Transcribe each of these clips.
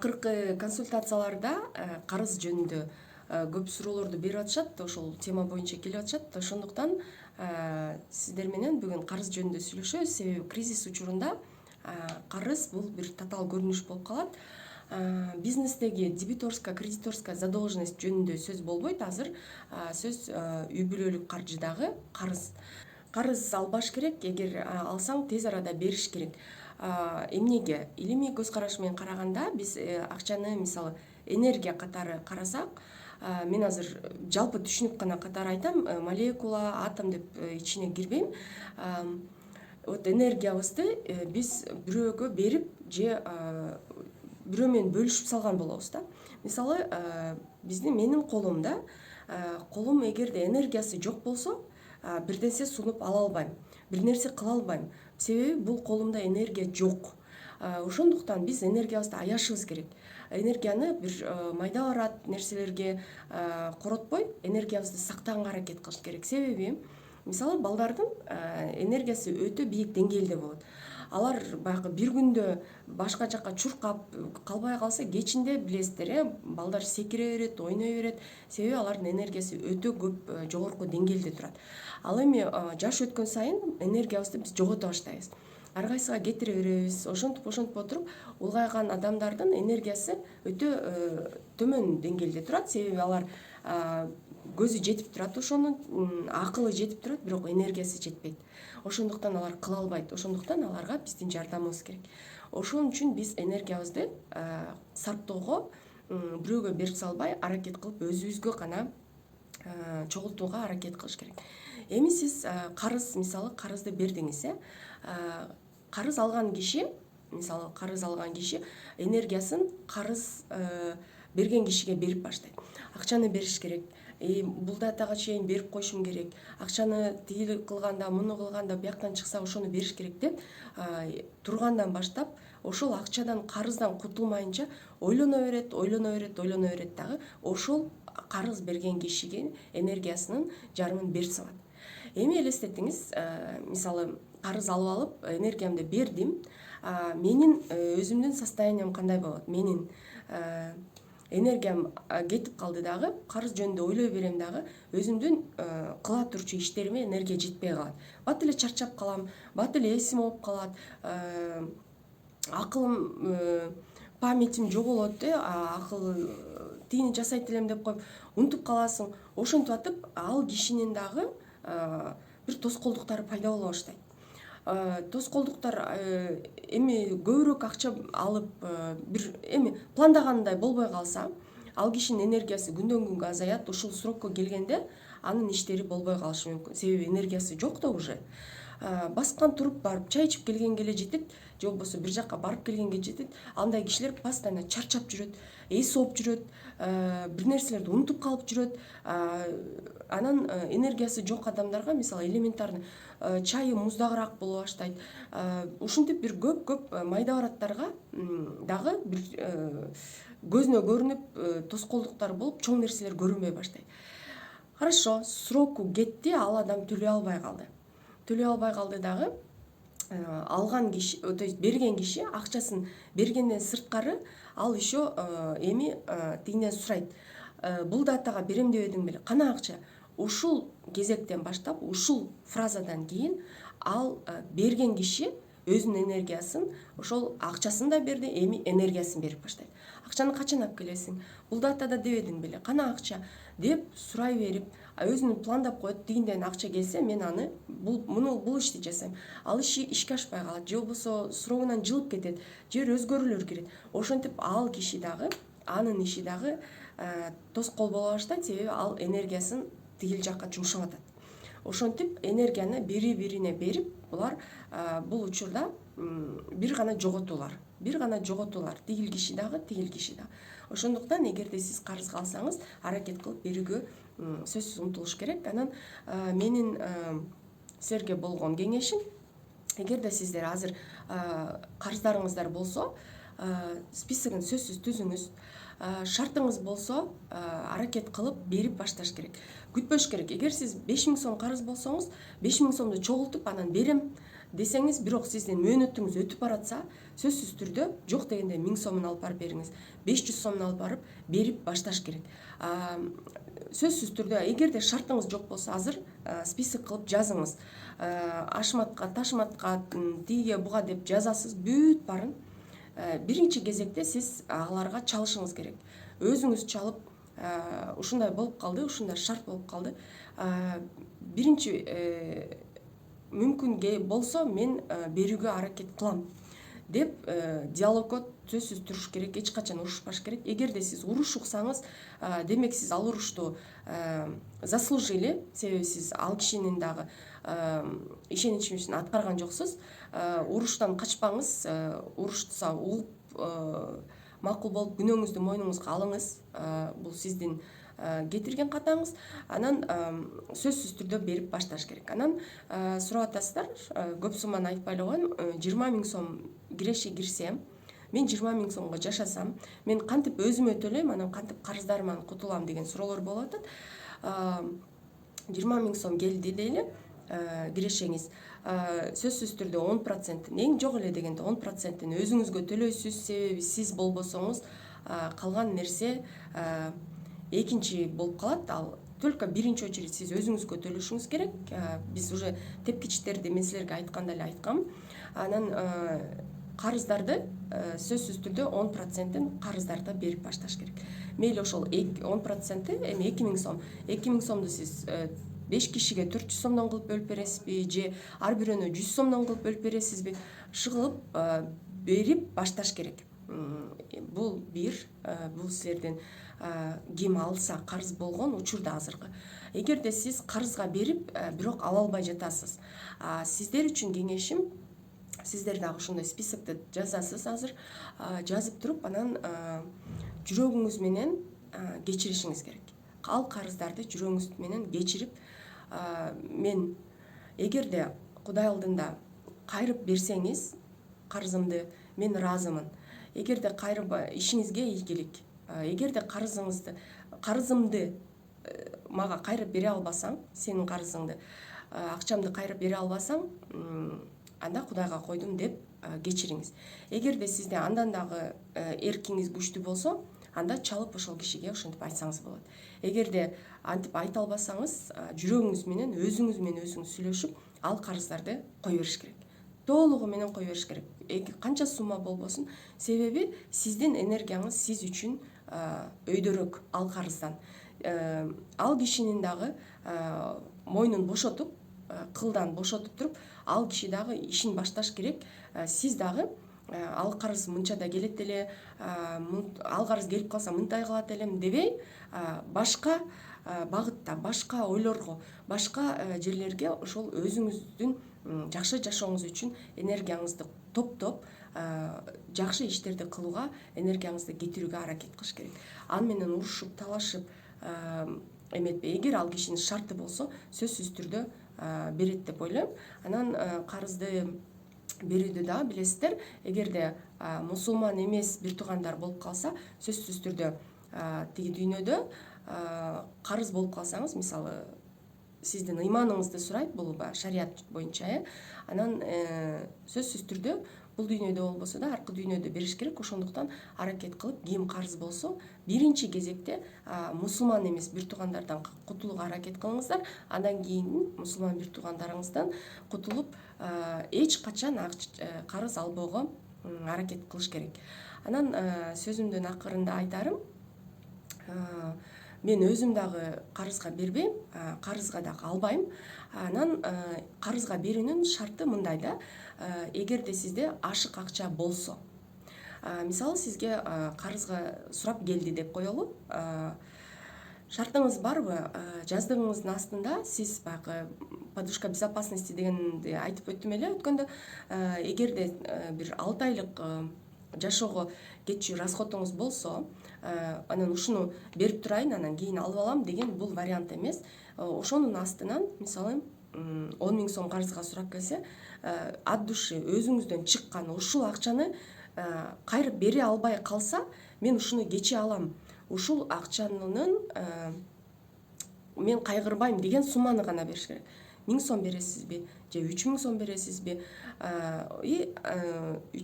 Акыркы консультацияларда карыз жөнүндө көп суроолорду берип атышат, ошол тема боюнча келип атышат. Ошондуктан сиздер менен бүгүн карыз жөнүндө сүйлөшөбүз. Себеби кризис учурунда карыз бул бир татаал көрүнүш болуп калат. Бизнестеги дебиторская, кредиторская задолженность жөнүндө сөз болбойт. Азыр сөз үй бүлөлүк каржыдагы карыз. Карыз албаш керек, эгер алсаң тез арада бериш керек. Эмнеге? Илимий көз караш менен караганда биз акчаны мисалы энергия катары карасак, мен азыр жалпы түшүнүк гана катары айтам, молекула, атом деп ичине кирбейм. Вот энергиябызды биз бирөөгө берип же бирөө менен бөлүшүп салган болобуз да. Мисалы менин колумда, колум эгерде энергиясы жок болсо, бир нерсе сунуп ала албайм, бир нерсе кыла албайм. Себеби бул колумда энергия жок. Ошондуктан биз энергиябызды аяшыбыз керек. Энергияны бир майда барат нерселерге коротпой, энергиябызды сактаганга аракет кылыш керек. Себеби мисалы балдардын энергиясы өтө бийик деңгээлде болот. Алар баягы бир күндө башка жакка чуркап калбай калса, кечинде билесиздер, балдар секире берет, ойной берет. Себеби алардын энергиясы өтө көп жогорку деңгээлде турат. Ал эми жаш өткөн сайын энергиябызды биз жогото баштайбыз. Ар кайсыга кетире беребиз. Ошентип отуруп улгайган адамдардын энергиясы өтө төмөн деңгээлде турат. Себеби алар көзү жетип турат, ошонун акылы жетип турат, бирок энергиясы жетпейт. Ошондуктан алар кыла албайт. Ошондуктан аларга биздин жардамыбыз керек. Ошон үчүн биз энергиябызды сарптоого, бирөөгө берип салбай, аракет кылып өзүбүзгө гана чогултууга аракет кылыш керек. Эми сиз мисалы карызды бердиңиз, карыз алган киши, энергиясын карыз берген кишиге берип баштайт. Акчаны бериш керек. Бул датага чейин берип койушум керек. Акчаны тигил кылганда, муну кылганда бияктан чыкса ошону бериш керек деп тургандан баштап, ошол акчадан, карыздан кутулмайынча ойлоно берет дагы ошол карыз берген кишиге энергиясынын жарымын берип салат. Эми элестетиңиз, мисалы карыз алып алып, энергиямды бердим. Менин өзүмдүн состоянием кандай болот? Менин энергиям кетип калды дагы, карыз жөнүндө ойлой берем дагы, өзүмдүн кыла турчу иштериме энергия жетпей калат. Бат эле чарчап калам, бат эле эсим ооп калат, акылым, памятим жоголот, акыл тигини жасайт элем деп коюп унутуп каласың. Ошентип атып, ал кишинин дагы бир тоскоолдуктары пайда боло баштайт. Тоскоолдуктар эми көбүрөөк акча алып, бир эми пландагандай болбой калса, ал кишинин энергиясы күндөн күнгө азаят. Ушул срокко келгенде анын иштери болбой калышы мүмкүн. Себеби энергиясы жок да уже. Баскан туруп барып чай ичип келгенге эле жетет, же болбосо бир жакка барып келгенге жетет. Андай кишилер постоянно чарчап жүрөт, эс ооп жүрөт, бир нерселерди унутуп калып жүрөт. Анан энергиясы жок адамдарга мисалы элементарный чайы муздагыраак боло баштайт. Ушинтип бир көп майда бараттарга дагы бир көзүнө көрүнүп тоскоолдуктар болуп, чоң нерселер көрүнбөй баштайт. Хорошо, сроку кетти, ал адам төлөй албай калды. Төлөй албай калды дагы, алган киши, то есть берген киши акчасын бергенден сырткары ал еще эми тигинен сурайт. Бул датага берем деп эдиң беле? Кана акча? Ушул кезектен баштап, ушул фразадан кийин ал берген киши өзүнүн энергиясын, ошол акчасын да берди, эми энергиясын берип баштайт. Акчаны качан алып келесиң? Бул датада деп эдиң беле? Кана акча? Деп сурай берип, өзүнүн пландап коет. Тигинден акча келсе, мен аны бул ишти жасайм. Ал ишке ашпай калат, же болбосо срогунан жылып кетет, же өзгөрүүлөр кирет. Ошентип ал киши дагы, анын иши дагы тоскоол боло баштайт, себеби ал энергиясын тигил жакка жумшап атат. Ошентип энергияны бири-бирине берип, булар бул учурда бир гана жоготуулар. Тигил киши дагы. Ошондуктан эгерде сиз карызга алсаңыз, аракет кылып берүүгө сөзсүз умтулуш керек. Анан менин силерге болгон кеңешим, эгерде сиздер азыр карыздарыңыздар болсо, списогун сөзсүз түзүңүз. Шартыңыз болсо, аракет кылып берип башташ керек. Күтпөш керек. Эгер сиз 5000 сом карыз болсоңуз, 5000 сомду чогултуп анан берем десеңиз, бирок сиздин мөөнөтүңүз өтүп баратса, сөзсүз түрдө жок дегенде 1000 сомун алып барып бериңиз, 500 сомун алып барып берип башташ керек. Сөзсүз түрдө эгерде шартыңыз жок болсо, азыр список кылып жазыңыз. Ашматка, ташматка, тиге буга деп жазасыз, бүт барын. Биринчи кезекте сиз аларга чалышыңыз керек. Өзүңүз чалып, ушундай болуп калды, ушундай шарт болуп калды. Биринчи мүмкүн болсо мен берүүгө аракет кылам деп диалогго сөзсүз туруш керек, эч качан урушпаш керек. Эгерде сиз уруш уксаңыз, демек сиз ал урушту заслужили, себеби сиз ал кишинин дагы ишеничин аткарган жоксуз. Уруштан качпаңыз, урушса угуп макул болуп күнөөңүздү мойнуңузга алыңыз. Бул сиздин кетирген катаңыз. Анан сөзсүз түрдө берип башташ керек. Анан сурап атасыздар, көп сумманы айтпай эле коеюн, 20 000 сом киреше кирсем, мен 20 000 сомго жашасам, мен кантип өзүмө төлөйм, анан кантип карыздарыман кутулам деген суроолор болуп атат. 20 000 сом келди дейли, кирешеңиз. Сөзсүз түрдө 10%, эң жок эле дегенде 10%-ин өзүңүзгө төлөйсүз, себеби сиз болбосоңуз калган нерсе экинчи болуп калат. Ал только биринчи очередь сиз өзүңүзгө төлөшүңүз керек. Биз уже тепкичтерди мен силерге айтканда эле айткам. Анан карыздарды сөзсүз түрдө 10%-ин карыздарды берип башташ керек. Мейли ошол 10%, эми 2000 сом. 2000 сомду сиз 5 кишиге 400 сомдон кылып бөлүп бересизби, же ар бирөөнө 100 сомдон кылып бөлүп бересизби? Шыгылып берип башташ керек. Бул бир, бул силердин ким алса карыз болгон учурда азыркы. Эгерде сиз карызга берип, бирок ала албай жатасыз, сиздер үчүн кеңешим, сиздер дагы ушундай списокто жазасыз азыр, жазып туруп, анан жүрөгүңүз менен кечиришиңиз керек. Ал карыздарды жүрөгүңүз менен кечирип, мен эгерде Кудай алдында кайрып берсеңиз карызымды, мен ыраазымын. Эгерде кайрып ишиңизге ийгилик, эгерде карызымды мага кайрып бере албасаң, сенин карызыңды, акчамды кайрып бере албасаң, анда Кудайга койдум деп кечириңиз. Эгерде сизде андан дагы эркиңиз күчтүү болсо, анда чалып ошол кишиге ошентип айтсаңыз болот. Эгерде антип айта албасаңыз, жүрөгүңүз менен өзүңүз сүйлөшүп, ал карыздарды кое бериш керек. Толугу менен кое бериш керек. Канча сумма болбосун, себеби сиздин энергияңыз сиз үчүн өйдөрөөк ал карыздан. Ал кишинин дагы мойнун бошотуп, кылдан бошотуп туруп, ал киши дагы ишин башташ керек. Сиз дагы ал карыз мынча да келет эле, ал карыз келип калса мындай кылат элем дебей, башка багытта, башка ойлорго, башка жерлерге ошол өзүңүздүн жакшы жашооңуз үчүн энергияңызды топтоп, жакшы иштерди кылууга энергияңызды кетирүүгө аракет кылыш керек. Аны менен урушуп, талашып эметпей. Эгер ал кишинин шарты болсо, сөзсүз түрдө берет деп ойлойм. Анан карызды берүүдө да билесиздер, эгерде мусулман эмес бир туугандар болуп калса, сөзсүз түрдө тиги дүйнөдө карыз болуп калсаңыз, мисалы сиздин ыйманыңызды сурайт, бул шарият боюнча, анан сөзсүз түрдө бул дүйнөдө болбосо да аркы дүйнөдө бериш керек. Ошондуктан аракет кылып, ким карыз болсо, биринчи кезекте мусулман эмес бир туугандардан кутулууга аракет кылыңыздар. Андан кийин мусулман бир туугандарыңыздан кутулуп, эч качан карыз албоого аракет кылыш керек. Анан сөзүмдүн акырында айтарым, мен өзүм дагы карызга бербейм, карызга дагы албайм. Анан карызга берүүнүн шарты мындай да: эгерде сизде ашык акча болсо, мисалы сизге карызга сурап келди деп коелу, шартыңыз барбы? Жаздыгыңыздын астында сиз баягы подушка безопасности дегенди айтып өттүм эле өткөндө. Эгерде бир 6 айлык жашоого кетчү расходуңуз болсо, анан ушуну берип турайын, анан кийин алып алам деген бул вариант эмес. Ошонун астынан, мисалы 10 000 сом карызга сурап келсе, от души өзүңүздөн чыккан ушул акчаны кайрып бере албай калса, мен ушуну кече алам, ушул акчанын мен кайгырбайм деген сумманы гана бериш керек. 1000 сом бересизби же 3000 сом бересизби, и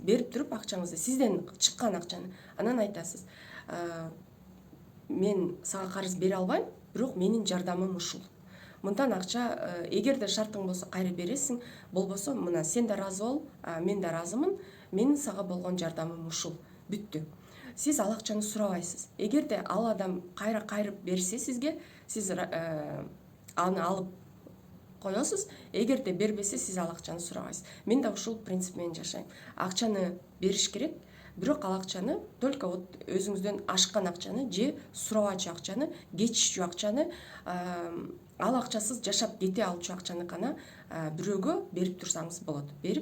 берип туруп акчаңызды, сизден чыккан акчаны анан айтасыз: мен сага карыз бере албайм, бирок менин жардамым ушул. Мындан акча, эгерде шартың болсо кайра бересиң, болбосо мына сен да ыраазы бол, мен да ыраазымын, менин сага болгон жардамым ушул. Бүттү. Сиз ал акчаны сурабайсыз. Эгерде ал адам кайра кайрып берсе сизге, сиз аны алып коесуз. Эгерде бербесе, сиз ал акчаны сурабайсыз. Мен да ушул принцип менен жашайм. Акчаны бериш керек, бирок ал акчаны только вот өзүңүздөн ашкан акчаны же сурабачу акчаны, кечичүү акчаны, ал акчасыз жашап кете алчу акчаны гана бирөөгө берип турсаңыз болот. Берип